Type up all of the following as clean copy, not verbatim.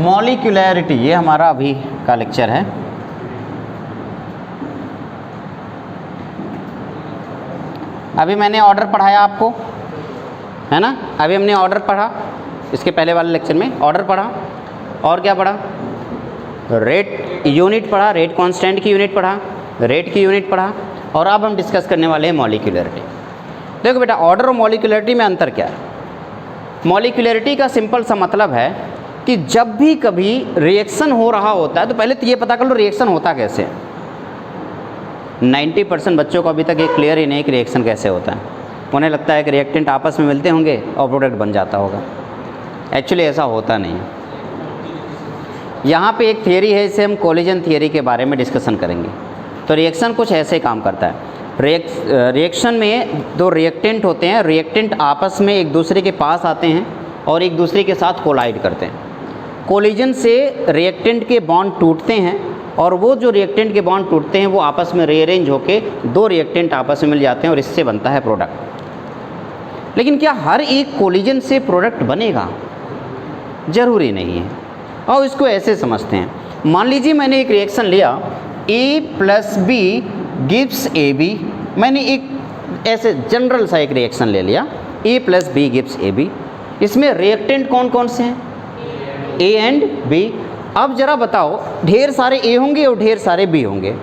मॉलिक्यूलैरिटी, ये हमारा अभी का लेक्चर है। अभी मैंने ऑर्डर पढ़ाया आपको, है ना। अभी हमने ऑर्डर पढ़ा, इसके पहले वाले लेक्चर में ऑर्डर पढ़ा, और क्या पढ़ा, रेट यूनिट पढ़ा, रेट कांस्टेंट की यूनिट पढ़ा, रेट की यूनिट पढ़ा, और अब हम डिस्कस करने वाले हैं मॉलिक्यूलैरिटी। देखो बेटा, ऑर्डर और मॉलिक्यूलैरिटी में अंतर क्या है। मॉलिक्यूलैरिटी का सिंपल सा मतलब है कि जब भी कभी रिएक्शन हो रहा होता है तो पहले तो ये पता कर लो रिएक्शन होता कैसे है। 90% बच्चों को अभी तक ये क्लियर ही नहीं कि रिएक्शन कैसे होता है। उन्हें लगता है कि रिएक्टेंट आपस में मिलते होंगे और प्रोडक्ट बन जाता होगा। एक्चुअली ऐसा होता नहीं है। यहाँ पे एक थियरी है, इसे हम कोलिजन थियरी के बारे में डिस्कशन करेंगे। तो रिएक्शन कुछ ऐसे काम करता है। रिएक्शन में दो रिएक्टेंट होते हैं, रिएक्टेंट आपस में एक दूसरे के पास आते हैं और एक दूसरे के साथ कोलाइड करते हैं। कोलिजन से रिएक्टेंट के बॉन्ड टूटते हैं और वो जो रिएक्टेंट के बॉन्ड टूटते हैं वो आपस में रीअरेंज होके दो रिएक्टेंट आपस में मिल जाते हैं और इससे बनता है प्रोडक्ट। लेकिन क्या हर एक कोलिजन से प्रोडक्ट बनेगा? ज़रूरी नहीं है। और इसको ऐसे समझते हैं, मान लीजिए मैंने एक रिएक्शन लिया, A + B गिव्स AB। मैंने एक ऐसे जनरल सा एक रिएक्शन ले लिया, A + B गिव्स AB। इसमें रिएक्टेंट कौन कौन से हैं? A and B। अब ज़रा बताओ, ढेर सारे A होंगे और ढेर सारे B होंगे,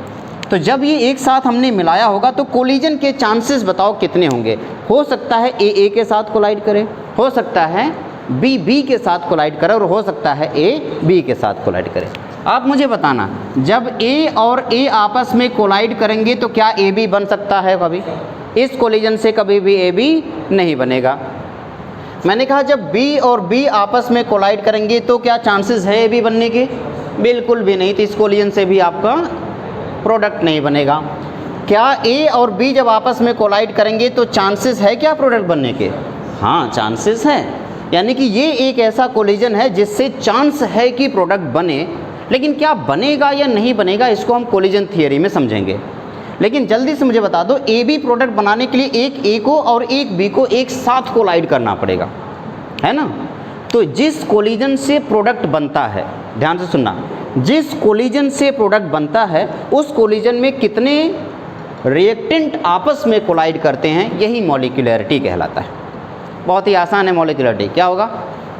तो जब ये एक साथ हमने मिलाया होगा तो कोलिजन के चांसेस बताओ कितने होंगे? हो सकता है A के साथ कोलाइड करे, हो सकता है B के साथ कोलाइड करे, और हो सकता है A B के साथ कोलाइड करे। आप मुझे बताना, जब A और A आपस में कोलाइड करेंगे तो क्या AB बन सकता है? कभी इस कोलिजन से कभी भी AB नहीं बनेगा। मैंने कहा जब B और B आपस में कोलाइड करेंगे तो क्या चांसेस है AB बनने के? बिल्कुल भी नहीं। तो इस कोलिजन से भी आपका प्रोडक्ट नहीं बनेगा। क्या A और B जब आपस में कोलाइड करेंगे तो चांसेस है क्या प्रोडक्ट बनने के? हाँ, चांसेस हैं। यानी कि ये एक ऐसा कोलिजन है जिससे चांस है कि प्रोडक्ट बने, लेकिन क्या बनेगा या नहीं बनेगा इसको हम कोलिजन थियरी में समझेंगे। लेकिन जल्दी से मुझे बता दो, AB प्रोडक्ट बनाने के लिए एक A को और एक B को एक साथ कोलाइड करना पड़ेगा, है ना। तो जिस कोलिजन से प्रोडक्ट बनता है, ध्यान से सुनना, जिस कोलिजन से प्रोडक्ट बनता है उस कोलिजन में कितने रिएक्टेंट आपस में कोलाइड करते हैं, यही मॉलिक्यूलैरिटी कहलाता है। बहुत ही आसान है मॉलिक्यूलैरिटी। क्या होगा?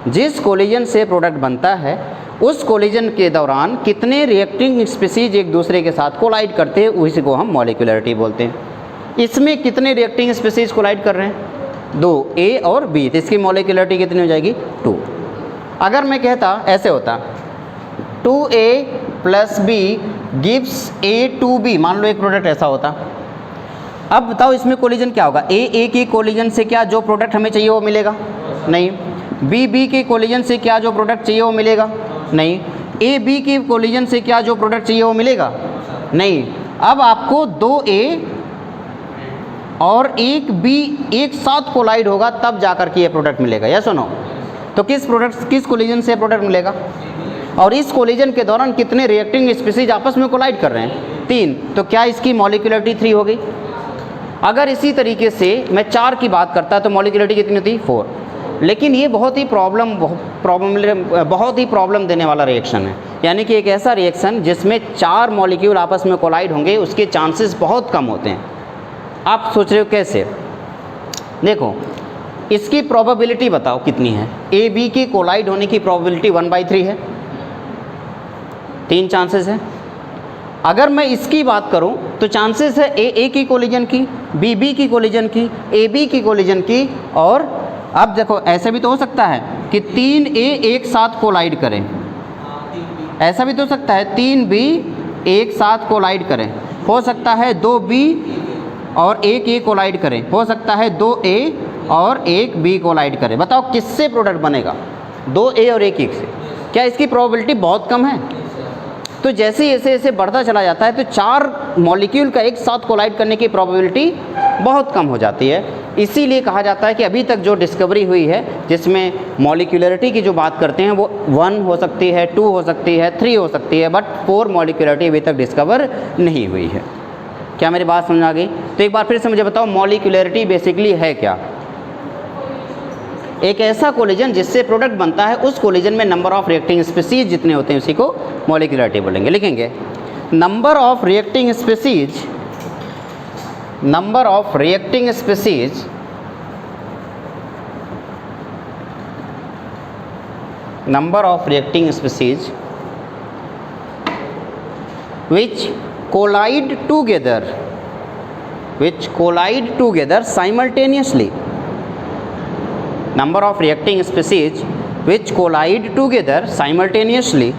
जिस कोलिजन से प्रोडक्ट बनता है उस कोलिजन के दौरान कितने रिएक्टिंग स्पीसीज एक दूसरे के साथ कोलाइड करते हैं, उसी को हम मॉलिक्यूलैरिटी बोलते हैं। इसमें कितने रिएक्टिंग स्पीसीज कोलाइड कर रहे हैं? 2, A और B। तो इसकी मॉलिक्यूलैरिटी कितनी हो जाएगी? 2। अगर मैं कहता, ऐसे होता 2A + B गिव्स A2B, मान लो एक प्रोडक्ट ऐसा होता। अब बताओ इसमें कोलिजन क्या होगा? A की कोलिजन से क्या जो प्रोडक्ट हमें चाहिए वो मिलेगा? नहीं। B के कोलिजन से क्या जो प्रोडक्ट चाहिए वो मिलेगा? नहीं। AB के कोलिजन से क्या जो प्रोडक्ट चाहिए वो मिलेगा? नहीं। अब आपको 2A और एक B एक साथ कोलाइड होगा तब जाकर के ये प्रोडक्ट मिलेगा, या सुनो। तो किस कोलिजन से प्रोडक्ट मिलेगा? और इस कोलिजन के दौरान कितने रिएक्टिंग स्पीसीज आपस में कोलाइड कर रहे हैं? 3। तो क्या इसकी मॉलिक्यूलैरिटी 3 हो गई? अगर इसी तरीके से मैं 4 की बात करता तो मॉलिक्यूलैरिटी कितनी होती? 4। लेकिन ये बहुत ही प्रॉब्लम देने वाला रिएक्शन है। यानी कि एक ऐसा रिएक्शन जिसमें 4 मॉलिक्यूल आपस में कोलाइड होंगे, उसके चांसेस बहुत कम होते हैं। आप सोच रहे हो कैसे? देखो, इसकी प्रोबेबिलिटी बताओ कितनी है? AB की कोलाइड होने की प्रोबेबिलिटी 1/3 है, 3 चांसेस है। अगर मैं इसकी बात करूं तो चांसेस है A की कोलिजन की, B की कोलिजन की, AB की कोलिजन की। और अब देखो, ऐसा भी तो हो सकता है कि 3A एक साथ कोलाइड करें, ऐसा भी तो हो सकता है 3B एक साथ कोलाइड करें, हो सकता है 2B और 1A कोलाइड करें, हो सकता है 2A और 1B कोलाइड करें। बताओ किससे प्रोडक्ट बनेगा? 2A और 1 से। क्या इसकी प्रोबेबिलिटी बहुत कम है? तो जैसे जैसे बढ़ता चला जाता है तो 4 मॉलिक्यूल का एक साथ कोलाइड करने की प्रोबेबिलिटी बहुत कम हो जाती है। इसीलिए कहा जाता है कि अभी तक जो डिस्कवरी हुई है जिसमें मॉलिक्यूलैरिटी की जो बात करते हैं वो 1 हो सकती है, 2 हो सकती है, 3 हो सकती है, बट 4 मॉलिक्यूलैरिटी अभी तक डिस्कवर नहीं हुई है। क्या मेरी बात समझ आ गई? तो एक बार फिर से मुझे बताओ, मॉलिक्यूलैरिटी बेसिकली है क्या? एक ऐसा कोलिजन जिससे प्रोडक्ट बनता है, उस कोलिजन में नंबर ऑफ रिएक्टिंग स्पीसीज जितने होते हैं उसी को मॉलिक्यूलरिटी बोलेंगे। लिखेंगे number of reacting species, number of reacting species number of reacting species which collide together simultaneously, number of reacting species which collide together simultaneously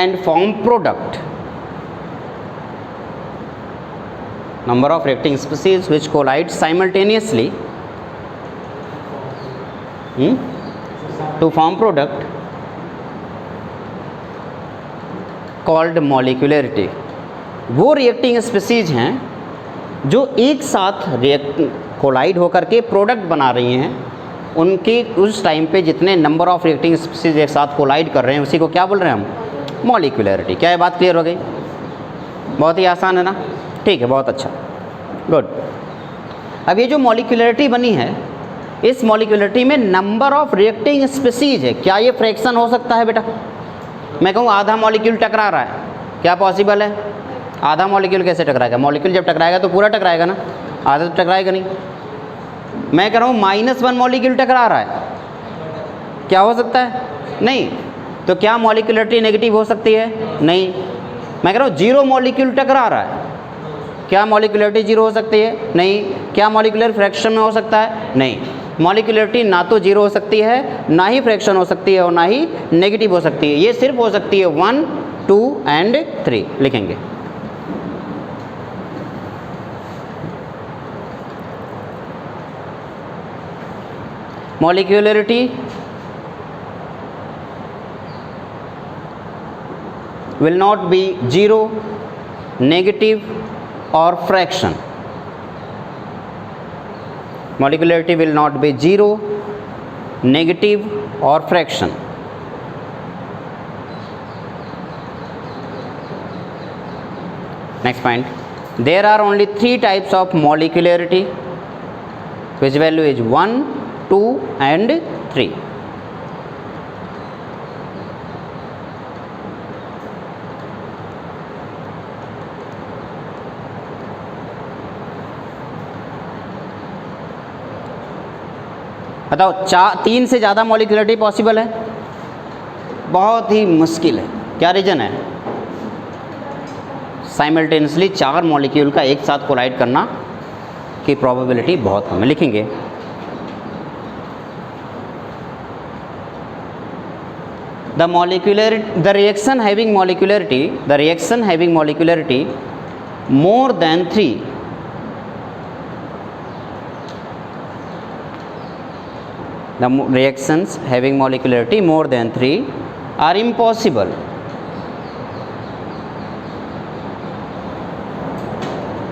and form product, number of reacting species which collide simultaneously to form product called molecularity। वो reacting species हैं जो एक साथ collide होकर के product बना रही हैं, उनके उस टाइम पे जितने नंबर ऑफ रिएक्टिंग स्पीसीज एक साथ कोलाइड कर रहे हैं उसी को क्या बोल रहे हैं हम? मॉलिक्यूलरिटी। क्या ये बात क्लियर हो गई? बहुत ही आसान है ना? ठीक है, बहुत अच्छा, गुड। अब ये जो मॉलिक्यूलरिटी बनी है, इस मॉलिक्यूलरिटी में नंबर ऑफ रिएक्टिंग स्पीसीज है। क्या ये फ्रैक्शन हो सकता है बेटा? मैं कहूँ आधा मॉलिक्यूल टकरा रहा है, क्या पॉसिबल है? आधा मॉलिक्यूल कैसे टकराएगा? मॉलिक्यूल जब टकराएगा तो पूरा टकराएगा ना, आधा तो टकराएगा नहीं। मैं कह रहा हूँ -1 मॉलिक्यूल टकरा रहा है, क्या हो सकता है? नहीं। तो क्या मॉलिक्यूलरिटी नेगेटिव हो सकती है? नहीं। मैं कह रहा हूँ 0 मॉलिक्यूल टकरा रहा है, क्या मॉलिक्यूलरिटी 0 हो सकती है? नहीं। क्या मॉलिक्यूलर फ्रैक्शन में हो सकता है? नहीं। मॉलिक्यूलरिटी ना तो 0 हो सकती है, ना ही फ्रैक्शन हो सकती है, और ना ही नेगेटिव हो सकती है। ये सिर्फ हो सकती है 1, 2 एंड 3। लिखेंगे molecularity will not be 0, negative or fraction. Molecularity will not be 0, negative or fraction. Next point, there are only 3 types of molecularity, which value is 1, 2 and 3. बताओ 3 से ज़्यादा मॉलिक्यूलरिटी पॉसिबल है? बहुत ही मुश्किल है। क्या रीज़न है? साइमल्टेनियसली 4 मॉलिक्यूल का एक साथ कोलाइड करना की प्रोबेबिलिटी बहुत कम है। लिखेंगे the reaction having molecularity more than 3 the reactions having molecularity more than 3 are impossible.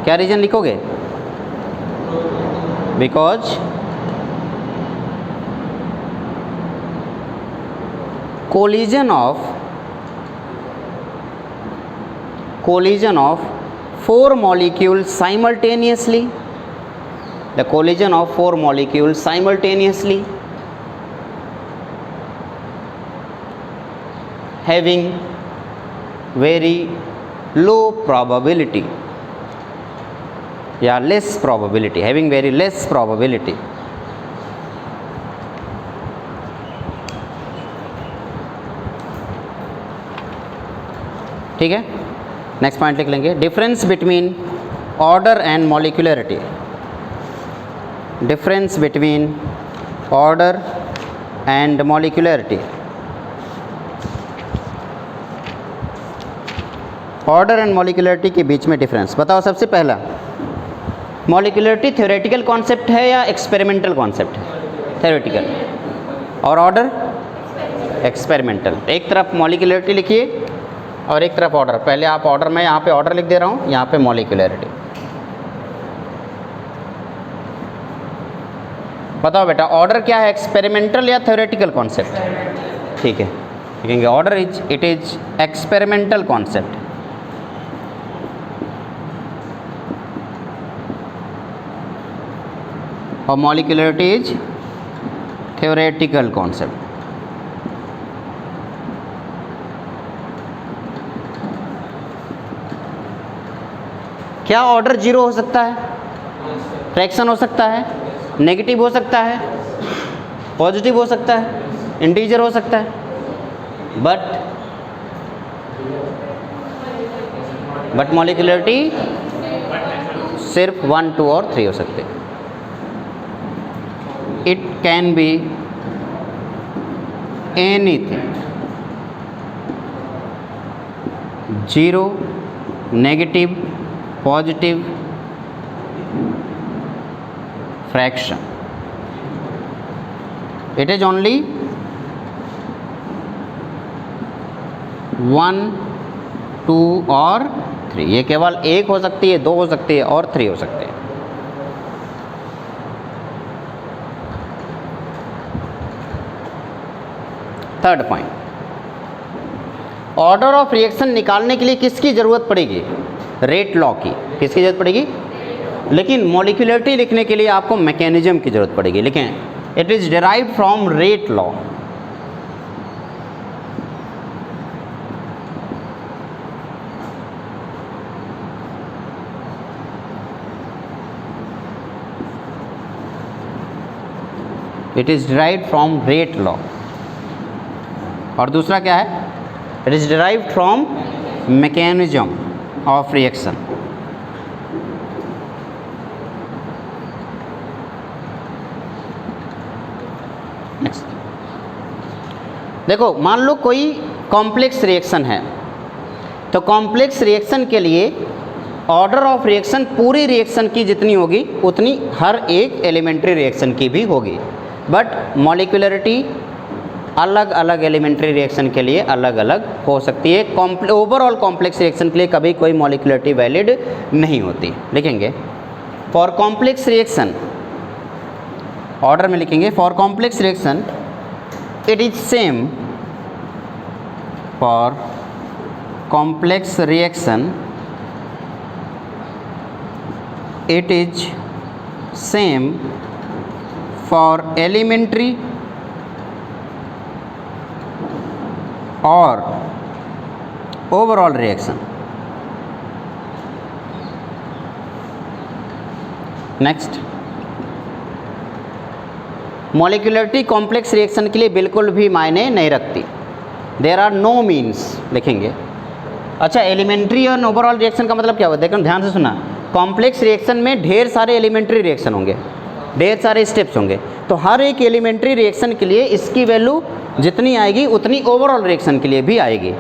क्या रीजन लिखोगे? Because collision of 4 molecules simultaneously, the collision of 4 molecules simultaneously having very low probability या less probability, having very less probability, ठीक है। Next point लिख लेंगे difference between order and molecularity. Difference between order and molecularity. Order and molecularity के बीच में difference बताओ। सबसे पहला, मॉलिक्यूलरिटी थ्योरेटिकल कॉन्सेप्ट है या एक्सपेरिमेंटल कॉन्सेप्ट है? थ्योरेटिकल। और ऑर्डर एक्सपेरिमेंटल। एक तरफ मॉलिक्यूलरिटी लिखिए और एक तरफ ऑर्डर। पहले आप ऑर्डर, मैं यहाँ पे ऑर्डर लिख दे रहा हूँ, यहाँ पे मॉलिक्यूलरिटी। बताओ बेटा ऑर्डर क्या है, एक्सपेरिमेंटल या थ्योरेटिकल कॉन्सेप्ट? ठीक है, लिखेंगे order it is experimental concept और मॉलिक्यूलरिटी इज थ्योरेटिकल कॉन्सेप्ट। क्या ऑर्डर जीरो हो सकता है? फ्रैक्शन हो सकता है, नेगेटिव हो सकता है, पॉजिटिव हो सकता है, इंटीजर हो सकता है, बट मॉलिक्यूलरिटी सिर्फ 1, 2 और 3 हो सकते हैं। It can be anything, zero, negative, positive, fraction. It is only 1, 2 और 3। ये केवल 1 हो सकती है, 2 हो सकती है और 3 हो सकते हैं। Third point, order of reaction निकालने के लिए किसकी ज़रूरत पड़ेगी? रेट लॉ की। किसकी ज़रूरत पड़ेगी? लेकिन मॉलिक्यूलरिटी लिखने के लिए आपको मैकेनिज्म की ज़रूरत पड़ेगी। लिखें, it is derived from rate law. It is derived from rate law. और दूसरा क्या है? It is derived from mechanism of reaction. Next देखो, मान लो कोई कॉम्प्लेक्स रिएक्शन है, तो कॉम्प्लेक्स रिएक्शन के लिए ऑर्डर ऑफ रिएक्शन पूरी रिएक्शन की जितनी होगी उतनी हर एक एलिमेंट्री रिएक्शन की भी होगी, बट मॉलिक्यूलरिटी अलग अलग एलिमेंट्री रिएक्शन के लिए अलग अलग हो सकती है। ओवरऑल कॉम्प्लेक्स रिएक्शन के लिए कभी कोई मॉलिक्यूलरिटी वैलिड नहीं होती। लिखेंगे फॉर कॉम्प्लेक्स रिएक्शन, ऑर्डर में लिखेंगे for complex reaction it is same, for complex reaction it is same for elementary और overall reaction. Next, molecularity complex reaction के लिए बिल्कुल भी मायने नहीं रखती। देयर आर नो मीन्स लिखेंगे। अच्छा, एलिमेंट्री और ओवरऑल रिएक्शन का मतलब क्या होता है? देखो ध्यान से सुना, कॉम्प्लेक्स रिएक्शन में ढेर सारे एलिमेंट्री रिएक्शन होंगे, ढेर सारे स्टेप्स होंगे, तो हर एक एलिमेंट्री रिएक्शन के लिए इसकी वैल्यू जितनी आएगी उतनी ओवरऑल रिएक्शन के लिए भी आएगी।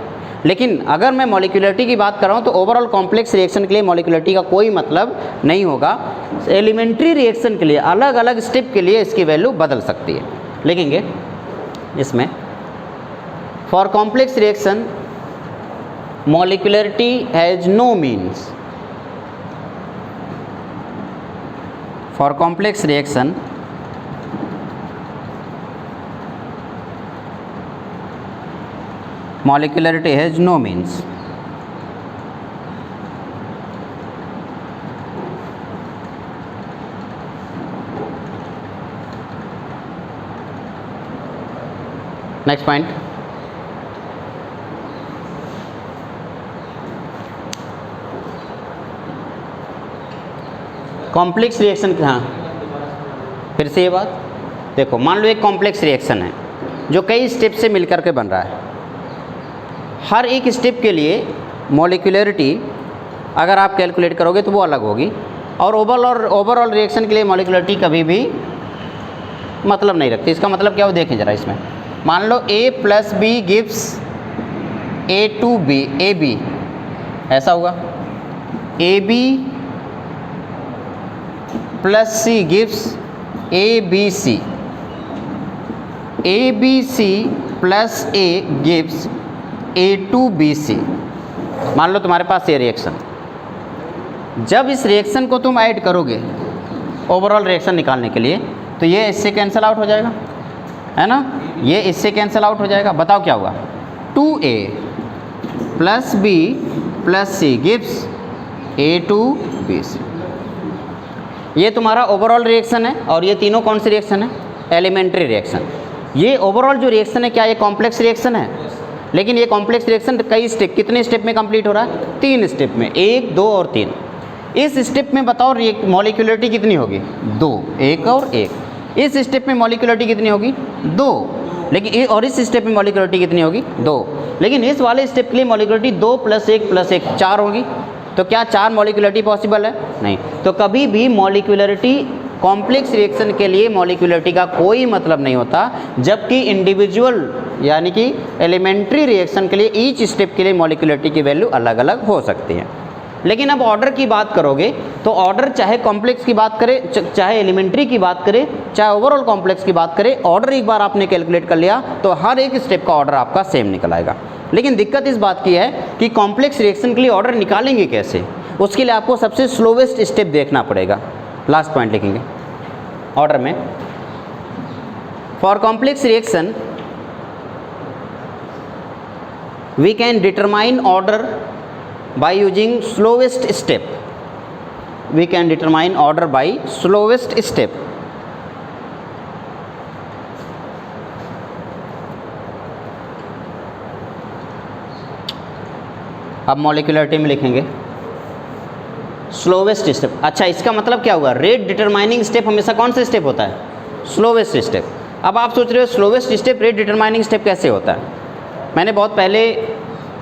लेकिन अगर मैं मॉलिक्यूलरिटी की बात कर रहा हूँ तो ओवरऑल कॉम्प्लेक्स रिएक्शन के लिए मॉलिक्यूलरिटी का कोई मतलब नहीं होगा। एलिमेंट्री रिएक्शन के लिए अलग अलग स्टेप के लिए इसकी वैल्यू बदल सकती है। लिखेंगे इसमें for complex reaction molecularity has no means. फॉर कॉम्प्लेक्स रिएक्शन molecularity has no means. Next point, complex reaction. हाँ, फिर से ये बात देखो, मान लो एक कॉम्प्लेक्स रिएक्शन है जो कई स्टेप से मिलकर के बन रहा है। हर एक स्टेप के लिए मॉलिक्यूलरिटी अगर आप कैलकुलेट करोगे तो वो अलग होगी, और ओवरऑल रिएक्शन के लिए मॉलिक्यूलरिटी कभी भी मतलब नहीं रखती। इसका मतलब क्या हो, देखें ज़रा इसमें। मान लो A + B gives A2B AB, ऐसा हुआ। AB + C gives ABC, ABC + A gives A2BC। मान लो तुम्हारे पास ये रिएक्शन, जब इस रिएक्शन को तुम ऐड करोगे ओवरऑल रिएक्शन निकालने के लिए तो ये इससे कैंसिल आउट हो जाएगा, है ना, ये इससे कैंसिल आउट हो जाएगा। बताओ क्या हुआ, 2A + B + C gives A2BC। ये तुम्हारा ओवरऑल रिएक्शन है और ये तीनों कौन सी रिएक्शन है? Elementary reaction. ये ओवरऑल जो रिएक्शन है क्या ये कॉम्प्लेक्स रिएक्शन है, लेकिन ये कॉम्प्लेक्स रिएक्शन कई स्टेप, कितने स्टेप में कंप्लीट हो रहा है? 3 स्टेप में, 1, 2 और 3। इस स्टेप में बताओ मॉलिक्यूलरिटी कितनी होगी? 2, 1 और 1। इस स्टेप में मॉलिक्यूलरिटी कितनी होगी? 2। लेकिन और इस स्टेप में मॉलिक्यूलरिटी कितनी होगी? 2। लेकिन इस वाले स्टेप के लिए मॉलिक्यूलरिटी 2 + 1 + 1 4 होगी। तो क्या 4 मॉलिक्यूलरिटी पॉसिबल है? नहीं। तो कभी भी मॉलिक्यूलरिटी कॉम्प्लेक्स रिएक्शन के लिए मॉलिक्यूलरिटी का कोई मतलब नहीं होता, जबकि इंडिविजुअल यानी कि एलिमेंट्री रिएक्शन के लिए ईच स्टेप के लिए मॉलिक्यूलरिटी की वैल्यू अलग अलग हो सकती है। लेकिन अब ऑर्डर की बात करोगे तो ऑर्डर चाहे कॉम्प्लेक्स की बात करें, चाहे एलिमेंट्री की बात करें, चाहे ओवरऑल कॉम्प्लेक्स की बात करें, ऑर्डर एक बार आपने कैलकुलेट कर लिया तो हर एक स्टेप का ऑर्डर आपका सेम निकल आएगा। लेकिन दिक्कत इस बात की है कि कॉम्प्लेक्स रिएक्शन के लिए ऑर्डर निकालेंगे कैसे? उसके लिए आपको सबसे स्लोवेस्ट स्टेप देखना पड़ेगा। लास्ट पॉइंट लिखेंगे ऑर्डर में, for complex reaction we can determine order by using slowest step. We can determine order by slowest step. अब मॉलिक्यूलरिटी में लिखेंगे स्लोवेस्ट स्टेप। अच्छा, इसका मतलब क्या हुआ? रेट डिटरमाइनिंग स्टेप हमेशा कौन सा स्टेप होता है? Slowest step. अब आप सोच रहे हो slowest step rate determining step कैसे होता है? मैंने बहुत पहले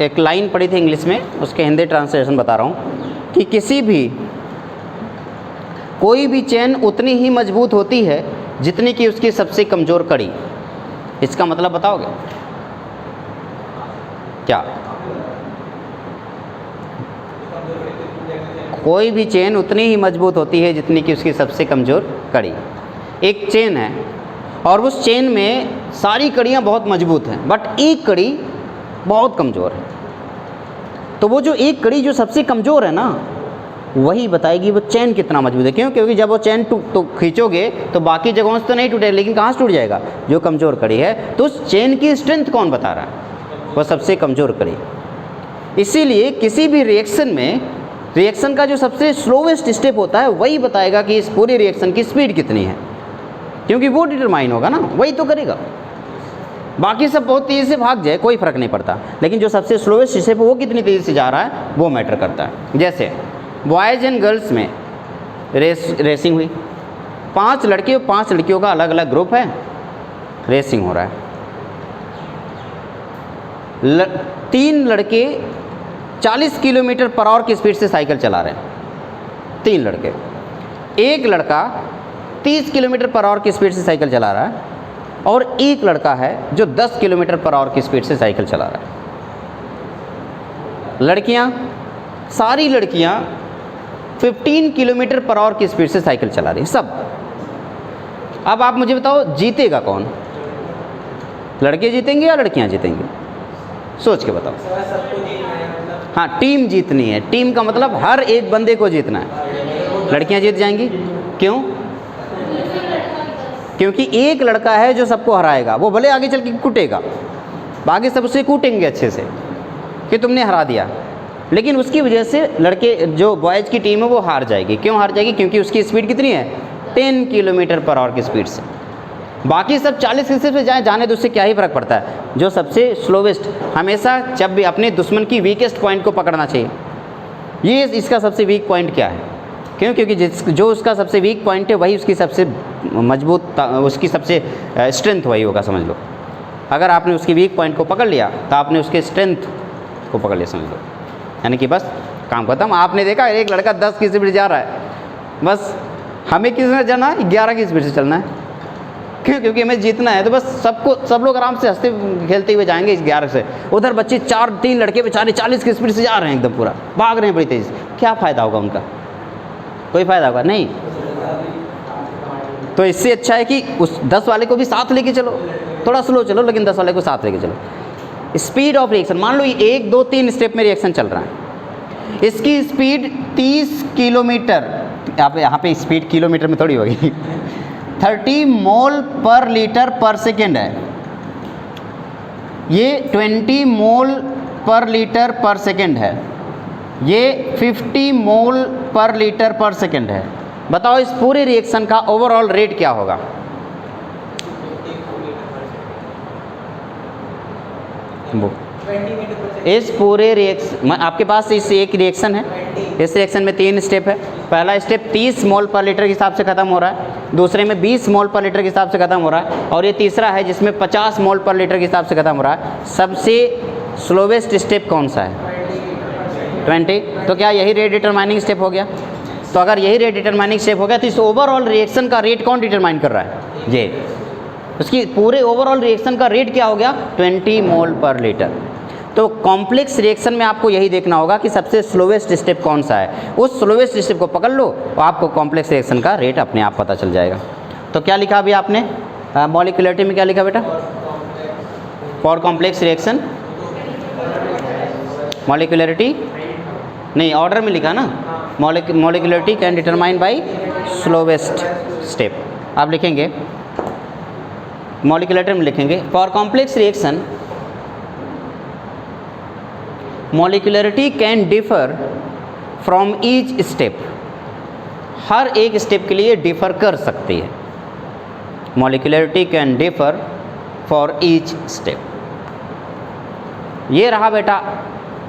एक लाइन पढ़ी थी इंग्लिश में, उसके हिंदी ट्रांसलेशन बता रहा हूँ कि कोई भी चेन उतनी ही मजबूत होती है जितनी कि उसकी सबसे कमज़ोर कड़ी। इसका मतलब बताओगे क्या? कोई भी चेन उतनी ही मजबूत होती है जितनी कि उसकी सबसे कमज़ोर कड़ी। एक चेन है और उस चेन में सारी कड़ियाँ बहुत मजबूत हैं, बट एक कड़ी बहुत कमज़ोर है। तो वो जो एक कड़ी जो सबसे कमज़ोर है ना, वही बताएगी वो चेन कितना मजबूत है। क्यों? क्योंकि जब वो चेन तो खींचोगे तो बाकी जगहों से तो नहीं टूटेगा, लेकिन कहाँ से टूट जाएगा? जो कमज़ोर कड़ी है। तो उस चेन की स्ट्रेंथ कौन बता रहा है? वो सबसे कमज़ोर कड़ी। इसीलिए किसी भी रिएक्शन में रिएक्शन का जो सबसे स्लोवेस्ट स्टेप होता है वही बताएगा कि इस पूरी रिएक्शन की स्पीड कितनी है, क्योंकि वो डिटरमाइन होगा ना, वही तो करेगा। बाकी सब बहुत तेज़ी से भाग जाए कोई फ़र्क नहीं पड़ता, लेकिन जो सबसे स्लोवेस्ट स्टेप है वो कितनी तेज़ी से जा रहा है वो मैटर करता है। जैसे बॉयज़ एंड गर्ल्स में रेसिंग हुई, 5 लड़के और 5 लड़कियों का अलग अलग ग्रुप है, रेसिंग हो रहा है। 3 लड़के 40 किलोमीटर/आवर की स्पीड से साइकिल चला रहे हैं, 3 लड़के। एक लड़का 30 किलोमीटर/आवर की स्पीड से साइकिल चला रहा है और एक लड़का है जो 10 किलोमीटर/आवर की स्पीड से साइकिल चला रहा है। लड़कियां, सारी लड़कियां 15 किलोमीटर/आवर की स्पीड से साइकिल चला रही हैं सब। अब आप मुझे बताओ जीतेगा कौन? लड़के जीतेंगे या लड़कियां जीतेंगी? सोच के बताओ। हाँ, टीम जीतनी है। टीम का मतलब हर एक बंदे को जीतना है। लड़कियां जीत जाएंगी। क्यों? क्योंकि एक लड़का है जो सबको हराएगा, वो भले आगे चल के कूटेगा, बाकी सब उसे कूटेंगे अच्छे से कि तुमने हरा दिया, लेकिन उसकी वजह से लड़के जो बॉयज़ की टीम है वो हार जाएगी। क्यों हार जाएगी? क्योंकि उसकी स्पीड कितनी है? 10 किलोमीटर/आवर की स्पीड से। बाकी सब 40 की स्पीड से जाने तो उससे क्या ही फ़र्क पड़ता है। जो सबसे स्लोवेस्ट, हमेशा जब भी अपने दुश्मन की वीकेस्ट पॉइंट को पकड़ना चाहिए। ये इसका सबसे वीक पॉइंट क्या है? क्यों? क्योंकि जो उसका सबसे वीक पॉइंट है वही उसकी सबसे मजबूत, उसकी सबसे स्ट्रेंथ वही होगा, समझ लो। अगर आपने उसकी वीक पॉइंट को पकड़ लिया तो आपने उसके स्ट्रेंथ को पकड़ लिया, समझ लो। यानी कि बस काम खत्म। आपने देखा एक लड़का 10 की स्पीड जा रहा है, बस हमें किस में जाना है? 11 की स्पीड से चलना है। क्यों? क्योंकि हमें जीतना है। तो बस सब लोग आराम से हंसते खेलते हुए जाएंगे इस 11 से। उधर बच्चे 3 लड़के बेचारे 40 की स्पीड से जा रहे हैं, एकदम पूरा भाग रहे हैं बड़ी तेज़ी से। क्या फ़ायदा होगा उनका? कोई फ़ायदा होगा नहीं। तो इससे अच्छा है कि उस 10 वाले को भी साथ लेके चलो, थोड़ा स्लो चलो लेकिन 10 वाले को साथ लेके चलो। स्पीड ऑफ रिएक्शन, मान लो 1 2 3 स्टेप में रिएक्शन चल रहा है, इसकी स्पीड 30 किलोमीटर, आप यहाँ पे स्पीड किलोमीटर में थोड़ी होगी 30 मोल पर लीटर पर सेकेंड है, ये 20 मोल पर लीटर पर सेकेंड है, ये 50 मोल पर लीटर पर सेकेंड है। बताओ इस पूरे रिएक्शन का ओवरऑल रेट क्या होगा? वो इस पूरे रिएक्शन, आपके पास इस एक रिएक्शन है, इस रिएक्शन में 3 स्टेप है। पहला स्टेप 30 मोल पर लीटर के हिसाब से ख़त्म हो रहा है, दूसरे में 20 मोल पर लीटर के हिसाब से ख़त्म हो रहा है, और ये तीसरा है जिसमें 50 मोल पर लीटर के हिसाब से ख़त्म हो रहा है। सबसे स्लोवेस्ट स्टेप कौन सा है? 20। तो क्या यही रेट डिटरमाइनिंग स्टेप हो गया? तो अगर यही रेट डिटरमाइनिंग स्टेप हो गया तो इस ओवरऑल रिएक्शन का रेट कौन डिटरमाइन कर रहा है? ये उसकी पूरे ओवरऑल रिएक्शन का रेट क्या हो गया? 20 मोल पर लीटर। तो कॉम्प्लेक्स रिएक्शन में आपको यही देखना होगा कि सबसे स्लोवेस्ट स्टेप कौन सा है। उस स्लोवेस्ट स्टेप को पकड़ लो तो आपको कॉम्प्लेक्स रिएक्शन का रेट अपने आप पता चल जाएगा। तो क्या लिखा अभी आपने मॉलिक्यूलरिटी में? क्या लिखा बेटा? फॉर कॉम्प्लेक्स रिएक्शन मॉलिक्यूलरिटी नहीं, ऑर्डर में लिखा ना, molecularity can determine by slowest step. आप लिखेंगे मॉलिक्यूलरिटी में लिखेंगे for complex reaction molecularity can differ from each step. हर एक स्टेप के लिए डिफर कर सकती है। Molecularity can differ for each step. ये रहा बेटा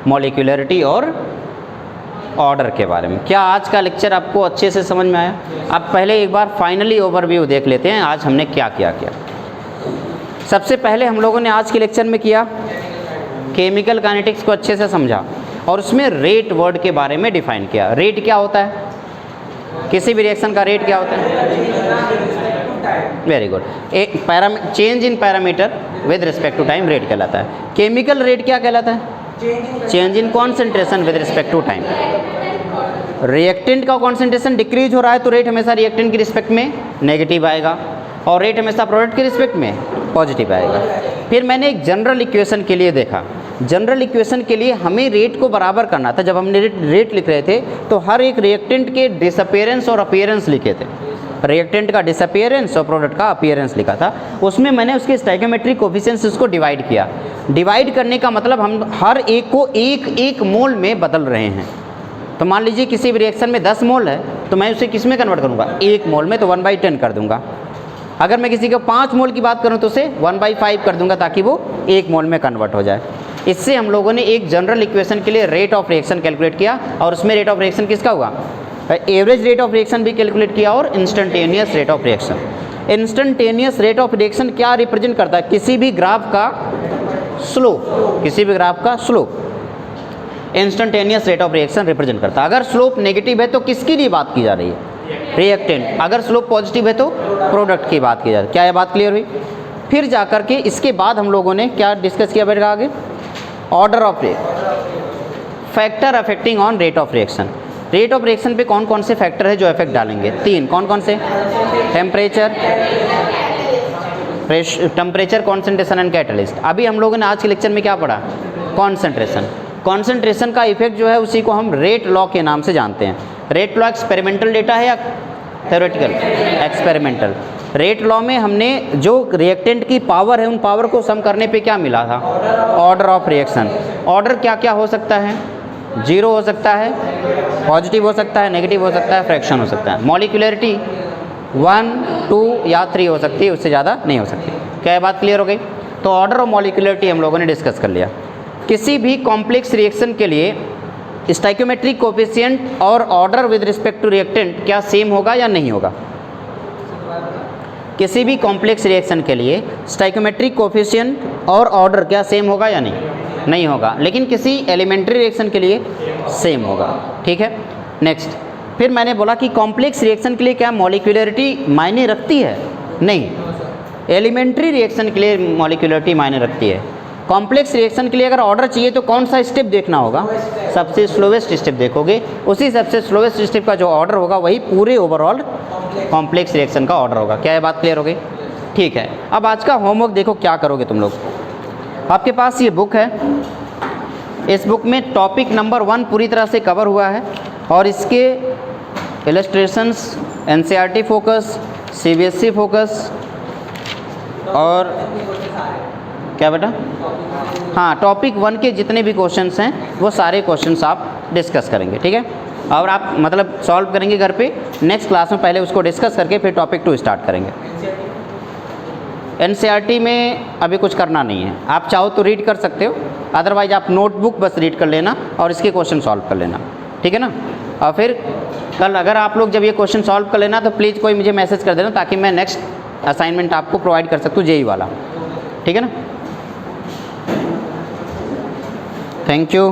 मॉलिक्यूलरिटी और ऑर्डर के बारे में। क्या आज का लेक्चर आपको अच्छे से समझ में आया? अब पहले एक बार फाइनली ओवरव्यू देख लेते हैं आज हमने क्या किया। सबसे पहले हम लोगों ने आज के लेक्चर में किया केमिकल काइनेटिक्स को अच्छे से समझा और उसमें रेट वर्ड के बारे में डिफाइन किया। रेट क्या होता है? किसी भी रिएक्शन का रेट क्या होता है? Very good. Change in parameter with respect to time rate कहलाता है। केमिकल रेट क्या कहलाता है? Change in concentration with respect to time. Reactant का कॉन्सेंट्रेशन डिक्रीज हो रहा है तो रेट हमेशा रिएक्टेंट की रिस्पेक्ट में नेगेटिव आएगा और रेट हमेशा प्रोडक्ट के रिस्पेक्ट में पॉजिटिव आएगा। फिर मैंने एक जनरल इक्वेशन के लिए देखा। जनरल इक्वेशन के लिए हमें रेट को बराबर करना था। जब हमने रेट लिख रहे थे तो हर एक रिएक्टेंट के डिसअपियरेंस और अपीयरेंस लिखे थे। रिएक्टेंट का डिसअपियरेंस और प्रोडक्ट का अपीयरेंस लिखा था। उसमें मैंने उसके स्टोइकियोमेट्रिक कोफिशिएंट्स उसको डिवाइड किया। डिवाइड करने का मतलब हम हर एक को एक एक मोल में बदल रहे हैं। तो मान लीजिए किसी भी रिएक्शन में 10 मोल है तो मैं उसे किस में कन्वर्ट करूँगा? 1 मोल में, तो 1/10 कर दूँगा। अगर मैं किसी को 5 मोल की बात करूँ तो उसे 1/5 कर दूँगा ताकि वो 1 मोल में कन्वर्ट हो जाए। इससे हम लोगों ने एक जनरल इक्वेशन के लिए रेट ऑफ रिएक्शन कैलकुलेट किया और उसमें रेट ऑफ रिएक्शन किसका हुआ? एवरेज रेट ऑफ रिएक्शन भी कैलकुलेट किया और instantaneous rate of reaction. Instantaneous rate of reaction क्या रिप्रेजेंट करता है? किसी भी ग्राफ का स्लोप, किसी भी ग्राफ का slope instantaneous rate of reaction represent करता है। अगर स्लोप नेगेटिव है तो किसकी लिए बात की जा रही है? रिएक्टेंट। अगर स्लोप पॉजिटिव है तो प्रोडक्ट की बात की जा रही है। क्या यह बात क्लियर हुई? फिर जाकर के इसके बाद हम लोगों ने क्या डिस्कस किया बेटा आगे? Order of factor affecting on rate of reaction. Rate of reaction पे कौन कौन से फैक्टर है जो इफेक्ट डालेंगे? 3। कौन कौन से? Temperature, concentration and catalyst. अभी हम लोगों ने आज के लेक्चर में क्या पढ़ा? कॉन्सेंट्रेशन। कॉन्सेंट्रेशन का इफेक्ट जो है उसी को हम रेट लॉ के नाम से जानते हैं। रेट लॉ एक्सपेरिमेंटल डेटा है या थ्योरेटिकल? एक्सपेरिमेंटल। रेट लॉ में हमने जो रिएक्टेंट की पावर है उन पावर को सम करने पे क्या मिला था? Order of reaction. ऑर्डर क्या क्या हो सकता है? 0 हो सकता है, पॉजिटिव हो सकता है, नेगेटिव हो सकता है, फ्रैक्शन हो सकता है। मॉलिक्यूलरिटी 1, 2 या 3 हो सकती है, उससे ज़्यादा नहीं हो सकती। क्या ये बात क्लियर हो गई? तो ऑर्डर और मॉलिक्यूलरिटी हम लोगों ने डिस्कस कर लिया। किसी भी कॉम्प्लेक्स रिएक्शन के लिए स्टोइकियोमेट्रिक कोफिशिएंट और order with respect to reactant क्या सेम होगा या नहीं होगा? किसी भी कॉम्प्लेक्स रिएक्शन के लिए स्टोइकियोमेट्रिक कोफिशिएंट और ऑर्डर क्या सेम होगा या नहीं? नहीं होगा। लेकिन किसी एलिमेंट्री रिएक्शन के लिए सेम होगा। ठीक है, नेक्स्ट। फिर मैंने बोला कि कॉम्प्लेक्स रिएक्शन के लिए क्या मॉलिक्यूलरिटी मायने रखती है? नहीं। एलिमेंट्री रिएक्शन के लिए मॉलिक्यूलरिटी मायने रखती है। कॉम्प्लेक्स रिएक्शन के लिए अगर ऑर्डर चाहिए तो कौन सा स्टेप देखना होगा? सबसे स्लोवेस्ट स्टेप देखोगे। उसी सबसे स्लोवेस्ट स्टेप का जो ऑर्डर होगा वही पूरे ओवरऑल कॉम्प्लेक्स रिएक्शन का ऑर्डर होगा। क्या ये बात क्लियर हो गई? ठीक है, अब आज का होमवर्क देखो क्या करोगे तुम लोग। आपके पास ये बुक है। इस बुक में टॉपिक नंबर 1 पूरी तरह से कवर हुआ है और इसके illustrations NCERT focus, CBSE focus और क्या बेटा? हाँ, टॉपिक 1 के जितने भी क्वेश्चंस हैं वो सारे क्वेश्चंस आप डिस्कस करेंगे। ठीक है, और आप मतलब सॉल्व करेंगे घर पे। नेक्स्ट क्लास में पहले उसको डिस्कस करके फिर टॉपिक 2 स्टार्ट करेंगे। एनसीईआरटी में अभी कुछ करना नहीं है, आप चाहो तो रीड कर सकते हो, अदरवाइज आप नोटबुक बस रीड कर लेना और इसके क्वेश्चन सॉल्व कर लेना, ठीक है ना। और फिर कल अगर आप लोग जब ये क्वेश्चन सॉल्व कर लेना तो प्लीज़ कोई मुझे मैसेज कर देना ताकि मैं नेक्स्ट असाइनमेंट आपको प्रोवाइड कर सकूँ जेई वाला, ठीक है ना। Thank you.